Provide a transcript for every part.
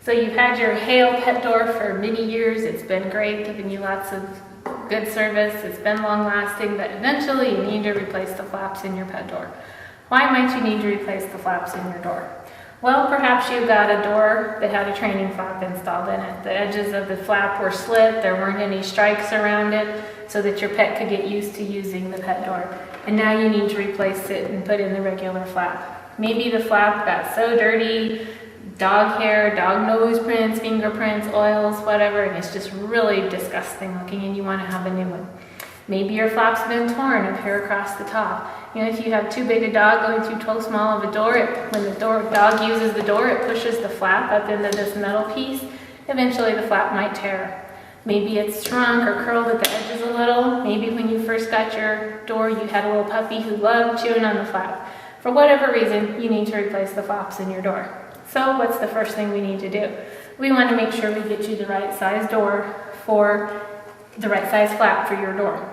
So you've had your Hale Pet Door for many years. It's been great, giving you lots of good service. It's been long lasting, but eventually you need to replace the flaps in your pet door. Why might you need to replace the flaps in your door? Well, perhaps you've got a door that had a training flap installed in it. The edges of the flap were slit, there weren't any strikes around it, so that your pet could get used to using the pet door. And now you need to replace it and put in the regular flap. Maybe the flap got so dirty, dog hair, dog nose prints, fingerprints, oils, whatever, and it's just really disgusting looking and you want to have a new one. Maybe your flap's been torn up here across the top. You know, if you have too big a dog going through too small of a door, when the dog uses the door, it pushes the flap up into this metal piece. Eventually the flap might tear. Maybe it's shrunk or curled at the edges a little. Maybe when you first got your door, you had a little puppy who loved chewing on the flap. For whatever reason, you need to replace the flaps in your door. So what's the first thing we need to do? We want to make sure we get you the right size door for the right size flap for your door.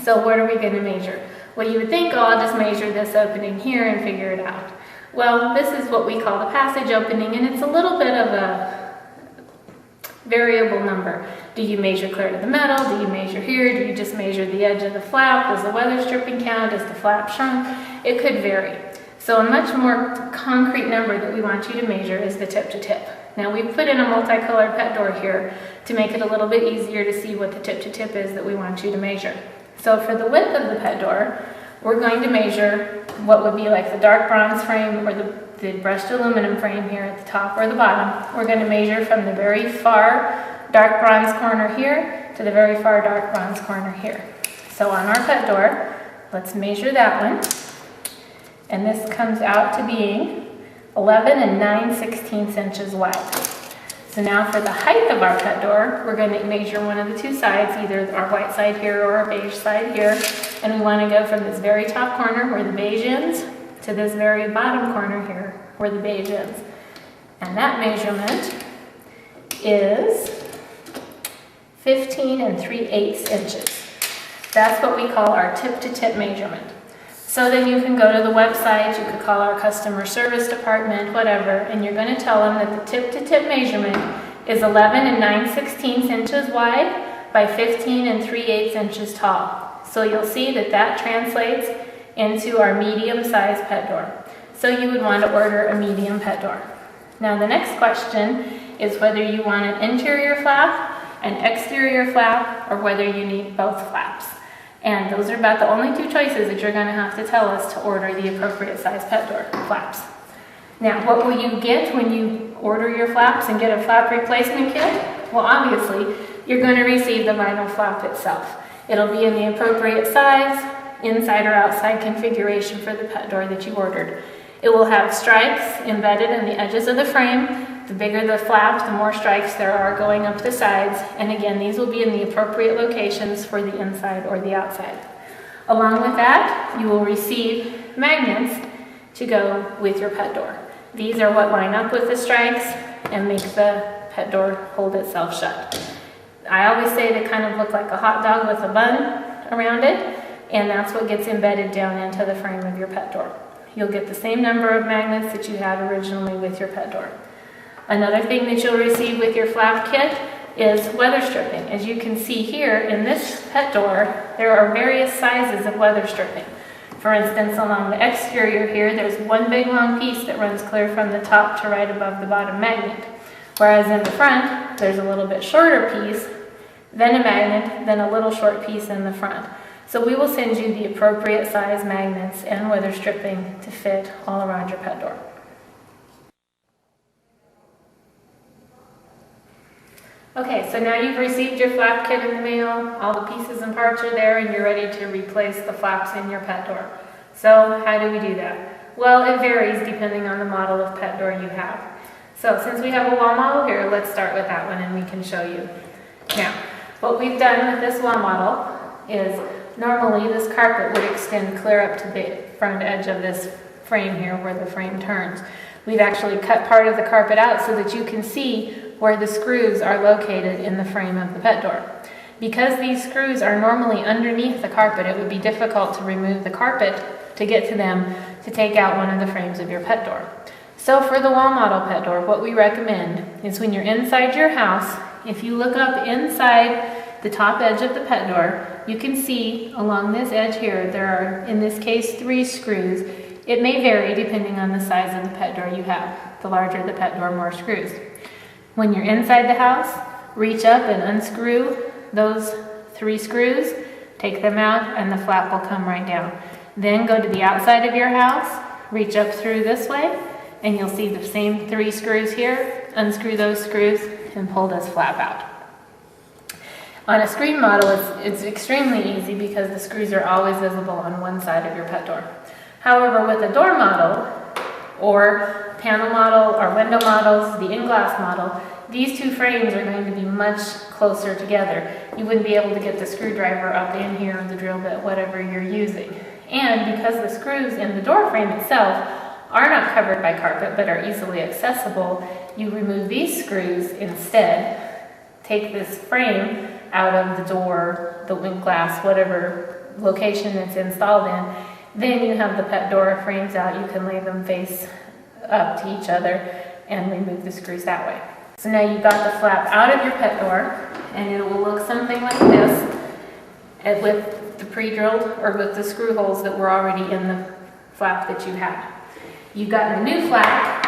So what are we going to measure? Well, you would think, oh, I'll just measure this opening here and figure it out. Well, this is what we call the passage opening, and it's a little bit of a variable number. Do you measure clear to the metal? Do you measure here? Do you just measure the edge of the flap? Does the weather stripping count? Does the flap shrunk? It could vary. So a much more concrete number that we want you to measure is the tip to tip. Now we've put in a multicolored pet door here to make it a little bit easier to see what the tip to tip is that we want you to measure. So for the width of the pet door, we're going to measure what would be like the dark bronze frame or the brushed aluminum frame here at the top or the bottom. We're going to measure from the very far dark bronze corner here to the very far dark bronze corner here. So on our pet door, let's measure that one. And this comes out to being 11 9/16 inches wide. So now for the height of our pet door, we're going to measure one of the two sides, either our white side here or our beige side here. And we want to go from this very top corner where the beige ends to this very bottom corner here where the beige ends. And that measurement is 15 3/8 inches. That's what we call our tip to tip measurement. So then you can go to the website, you could call our customer service department, whatever, and you're going to tell them that the tip-to-tip measurement is 11 9/16 inches wide by 15 3/8 inches tall. So you'll see that that translates into our medium-sized pet door. So you would want to order a medium pet door. Now the next question is whether you want an interior flap, an exterior flap, or whether you need both flaps. And those are about the only two choices that you're going to have to tell us to order the appropriate size pet door flaps. Now, what will you get when you order your flaps and get a flap replacement kit? Well, obviously, you're going to receive the vinyl flap itself. It'll be in the appropriate size, inside or outside configuration for the pet door that you ordered. It will have stripes embedded in the edges of the frame. The bigger the flap, the more stripes there are going up the sides. And again, these will be in the appropriate locations for the inside or the outside. Along with that, you will receive magnets to go with your pet door. These are what line up with the stripes and make the pet door hold itself shut. I always say they kind of look like a hot dog with a bun around it, and that's what gets embedded down into the frame of your pet door. You'll get the same number of magnets that you had originally with your pet door. Another thing that you'll receive with your flap kit is weather stripping. As you can see here in this pet door, there are various sizes of weather stripping. For instance, along the exterior here, there's one big long piece that runs clear from the top to right above the bottom magnet. Whereas in the front, there's a little bit shorter piece, then a magnet, then a little short piece in the front. So we will send you the appropriate size magnets and weather stripping to fit all around your pet door. Okay, so now you've received your flap kit in the mail, all the pieces and parts are there, and you're ready to replace the flaps in your pet door. So how do we do that? Well, it varies depending on the model of pet door you have. So since we have a wall model here, let's start with that one and we can show you. Now, what we've done with this wall model is normally this carpet would extend clear up to the front edge of this frame here where the frame turns. We've actually cut part of the carpet out so that you can see where the screws are located in the frame of the pet door. Because these screws are normally underneath the carpet, it would be difficult to remove the carpet to get to them to take out one of the frames of your pet door. So for the wall model pet door, what we recommend is when you're inside your house, if you look up inside the top edge of the pet door, you can see along this edge here, there are, in this case, 3 screws. It may vary depending on the size of the pet door you have. The larger the pet door, more screws. When you're inside the house, reach up and unscrew those 3 screws, take them out, and the flap will come right down. Then go to the outside of your house, reach up through this way, and you'll see the same 3 screws here. Unscrew those screws and pull this flap out. On a screen model, it's extremely easy because the screws are always visible on one side of your pet door. However, with a door model, or panel model, or window models, the in-glass model, these 2 frames are going to be much closer together. You wouldn't be able to get the screwdriver up in here, or the drill bit, whatever you're using. And because the screws in the door frame itself are not covered by carpet but are easily accessible, you remove these screws instead. Take this frame out of the door, the wind glass, whatever location it's installed in. Then you have the pet door frames out. You can lay them face up to each other and remove the screws that way. So now you've got the flap out of your pet door, and it will look something like this, and with the pre-drilled or with the screw holes that were already in the flap that you had. You've got a new flap,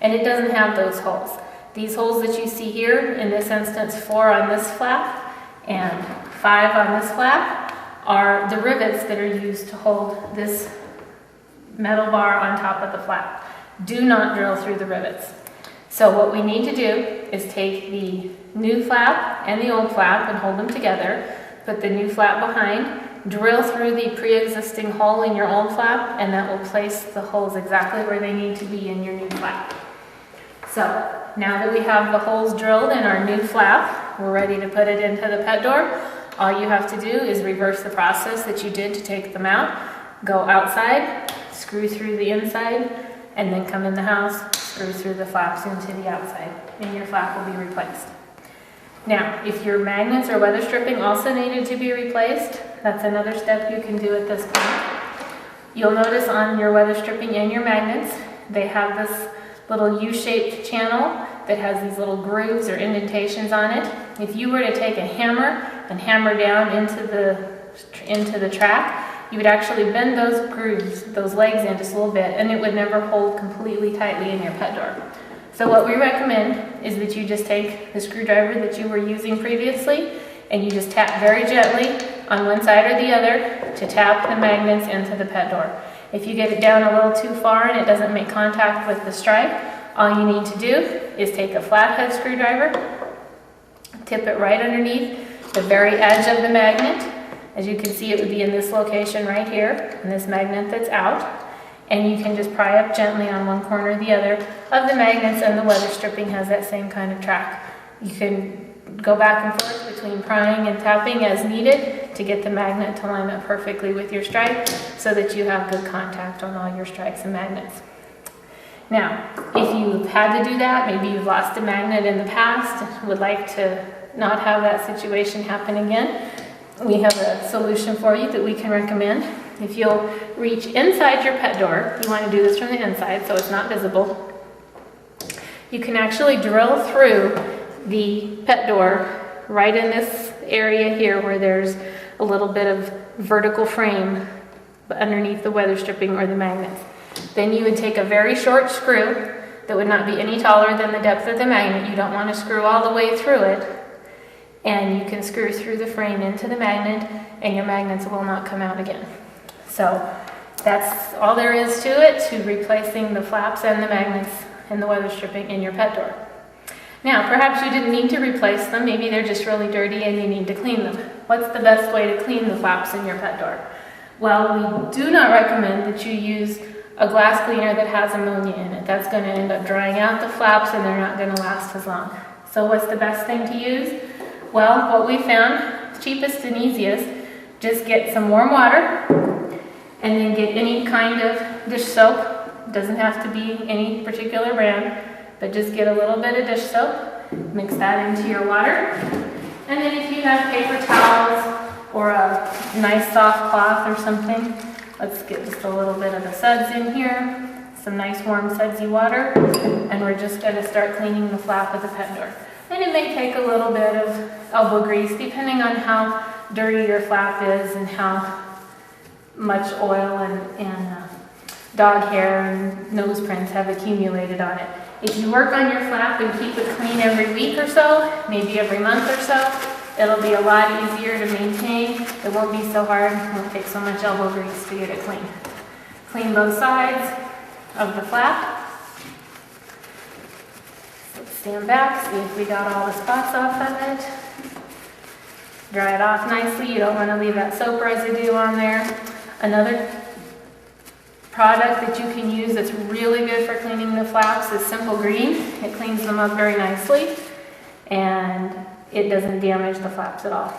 and it doesn't have those holes. These holes that you see here, in this instance 4 on this flap and 5 on this flap, are the rivets that are used to hold this metal bar on top of the flap. Do not drill through the rivets. So what we need to do is take the new flap and the old flap and hold them together, put the new flap behind, drill through the pre-existing hole in your old flap, and that will place the holes exactly where they need to be in your new flap. So now that we have the holes drilled in our new flap, we're ready to put it into the pet door. All you have to do is reverse the process that you did to take them out. Go outside, screw through the inside, and then come in the house, screw through the flaps into the outside, and your flap will be replaced. Now, if your magnets or weather stripping also needed to be replaced, that's another step you can do at this point. You'll notice on your weather stripping and your magnets, they have this little U-shaped channel that has these little grooves or indentations on it. If you were to take a hammer and hammer down into the track, you would actually bend those grooves, those legs in just a little bit, and it would never hold completely tightly in your pet door. So what we recommend is that you just take the screwdriver that you were using previously and you just tap very gently on one side or the other to tap the magnets into the pet door. If you get it down a little too far and it doesn't make contact with the stripe, all you need to do is take a flathead screwdriver, tip it right underneath the very edge of the magnet. As you can see, it would be in this location right here, in this magnet that's out. And you can just pry up gently on one corner or the other of the magnets, and the weather stripping has that same kind of track. You can go back and forth between prying and tapping as needed to get the magnet to line up perfectly with your stripe so that you have good contact on all your stripes and magnets. Now, if you've had to do that, maybe you've lost a magnet in the past and would like to not have that situation happen again, we have a solution for you that we can recommend. If you'll reach inside your pet door, you want to do this from the inside so it's not visible, you can actually drill through the pet door right in this area here where there's a little bit of vertical frame underneath the weather stripping or the magnets. Then you would take a very short screw that would not be any taller than the depth of the magnet. You don't want to screw all the way through it. And you can screw through the frame into the magnet and your magnets will not come out again. So that's all there is to it, to replacing the flaps and the magnets and the weather stripping in your pet door. Now, perhaps you didn't need to replace them. Maybe they're just really dirty and you need to clean them. What's the best way to clean the flaps in your pet door? Well, we do not recommend that you use a glass cleaner that has ammonia in it. That's going to end up drying out the flaps and they're not going to last as long. So what's the best thing to use? Well, what we found, cheapest and easiest, just get some warm water and then get any kind of dish soap. It doesn't have to be any particular brand, but just get a little bit of dish soap, mix that into your water, and then if you have paper towels or a nice soft cloth or something, let's get just a little bit of the suds in here, some nice warm sudsy water, and we're just going to start cleaning the flap of the pet door. And it may take a little bit of elbow grease depending on how dirty your flap is and how much oil and dog hair and nose prints have accumulated on it. If you work on your flap and keep it clean every week or so, maybe every month or so, it'll be a lot easier to maintain. It won't be so hard. It won't take so much elbow grease to get it clean. Clean both sides of the flap. So stand back, see if we got all the spots off of it. Dry it off nicely. You don't want to leave that soap residue on there. Another product that you can use that's really good for cleaning the flaps is Simple Green. It cleans them up very nicely and it doesn't damage the flaps at all.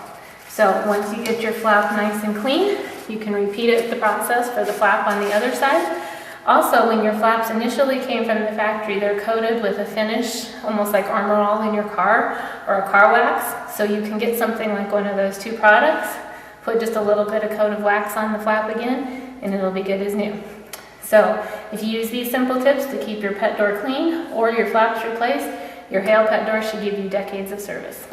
So once you get your flap nice and clean, you can repeat the process for the flap on the other side. Also, when your flaps initially came from the factory, they're coated with a finish, almost like Armor All in your car or a car wax. So you can get something like one of those two products, put just a little bit of coat of wax on the flap again, and it'll be good as new. So if you use these simple tips to keep your pet door clean or your flaps replaced, your Hale Pet Door should give you decades of service.